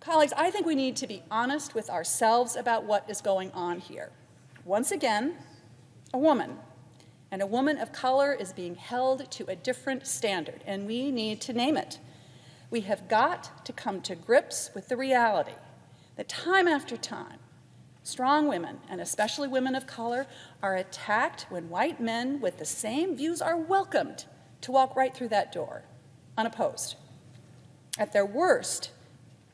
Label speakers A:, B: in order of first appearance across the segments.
A: Colleagues, I think we need to be honest with ourselves about what is going on here. Once again, a woman, and a woman of color is being held to a different standard, and we need to name it. We have got to come to grips with the reality that time after time, strong women, and especially women of color, are attacked when white men with the same views are welcomed to walk right through that door, unopposed. At their worst,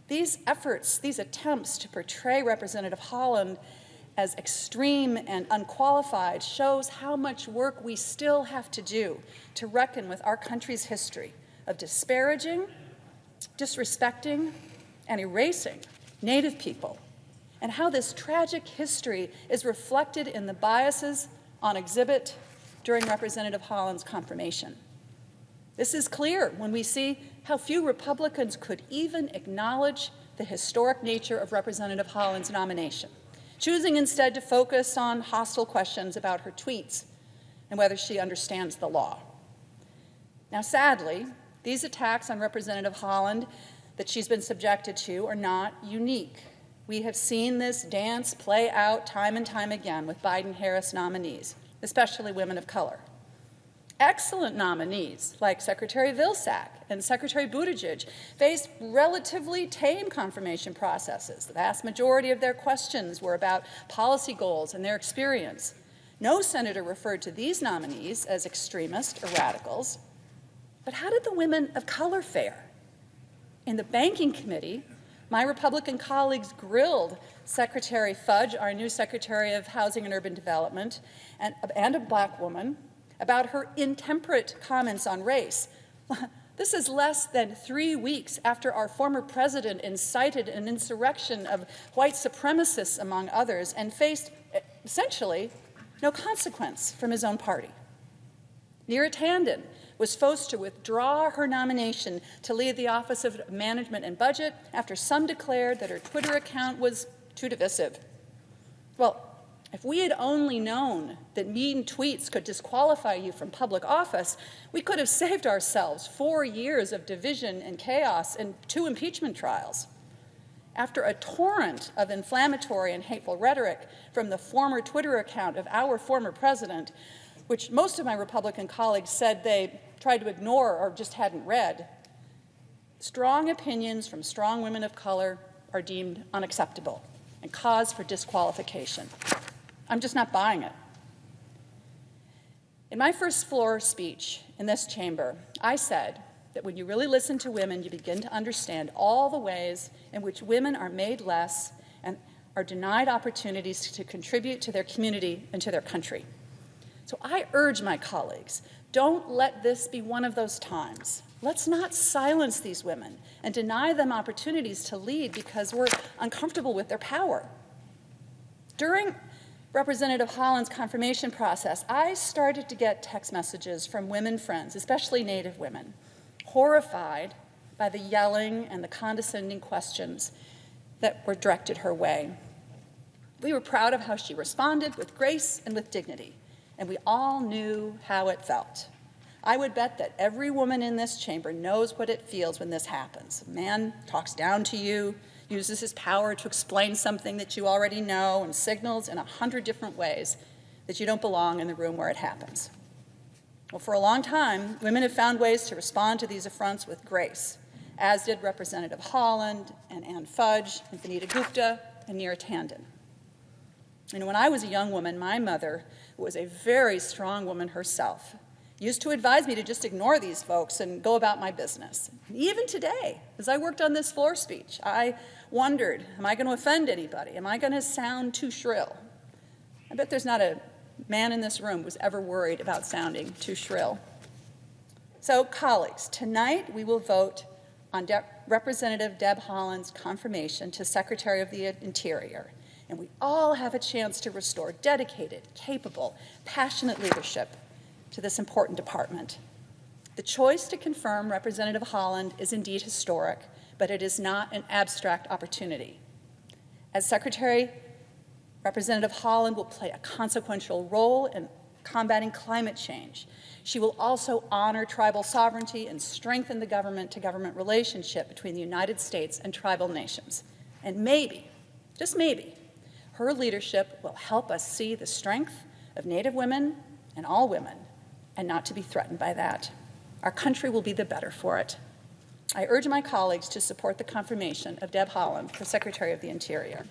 A: these efforts, these attempts to portray Representative Haaland as extreme and unqualified shows how much work we still have to do to reckon with our country's history of disparaging, disrespecting, and erasing Native people, and how this tragic history is reflected in the biases on exhibit during Representative Haaland's confirmation. This is clear when we see how few Republicans could even acknowledge the historic nature of Representative Haaland's nomination, choosing instead to focus on hostile questions about her tweets and whether she understands the law. Now, sadly, these attacks on Representative Haaland that she's been subjected to are not unique. We have seen this dance play out time and time again with Biden-Harris nominees, especially women of color. Excellent nominees like Secretary Vilsack and Secretary Buttigieg faced relatively tame confirmation processes. The vast majority of their questions were about policy goals and their experience. No senator referred to these nominees as extremists or radicals. But how did the women of color fare? In the Banking Committee, my Republican colleagues grilled Secretary Fudge, our new Secretary of Housing and Urban Development, and a black woman, about her intemperate comments on race. This is less than 3 weeks after our former president incited an insurrection of white supremacists, among others, and faced, essentially, no consequence from his own party. Neera Tanden was forced to withdraw her nomination to lead the Office of Management and Budget after some declared that her Twitter account was too divisive. Well, if we had only known that mean tweets could disqualify you from public office, we could have saved ourselves 4 years of division and chaos and 2 impeachment trials. After a torrent of inflammatory and hateful rhetoric from the former Twitter account of our former president, which most of my Republican colleagues said they tried to ignore or just hadn't read, strong opinions from strong women of color are deemed unacceptable and cause for disqualification. I'm just not buying it. In my first floor speech in this chamber, I said that when you really listen to women, you begin to understand all the ways in which women are made less and are denied opportunities to contribute to their community and to their country. So I urge my colleagues, don't let this be one of those times. Let's not silence these women and deny them opportunities to lead because we're uncomfortable with their power. During Representative Haaland's confirmation process, I started to get text messages from women friends, especially Native women, horrified by the yelling and the condescending questions that were directed her way. We were proud of how she responded with grace and with dignity, and we all knew how it felt. I would bet that every woman in this chamber knows what it feels when this happens. A man talks down to you, uses his power to explain something that you already know, and signals in 100 different ways that you don't belong in the room where it happens. Well, for a long time, women have found ways to respond to these affronts with grace, as did Representative Haaland and Ann Fudge and Vanita Gupta and Neera Tanden. And when I was a young woman, my mother, who was a very strong woman herself, used to advise me to just ignore these folks and go about my business. Even today, as I worked on this floor speech, I wondered, am I going to offend anybody? Am I going to sound too shrill? I bet there's not a man in this room who's ever worried about sounding too shrill. So, colleagues, tonight we will vote on Representative Deb Haaland's confirmation to Secretary of the Interior, and we all have a chance to restore dedicated, capable, passionate leadership to this important department. The choice to confirm Representative Haaland is indeed historic, but it is not an abstract opportunity. As Secretary, Representative Haaland will play a consequential role in combating climate change. She will also honor tribal sovereignty and strengthen the government-to-government relationship between the United States and tribal nations. And maybe, just maybe, her leadership will help us see the strength of Native women and all women, and not to be threatened by that. Our country will be the better for it. I urge my colleagues to support the confirmation of Deb Haaland for Secretary of the Interior.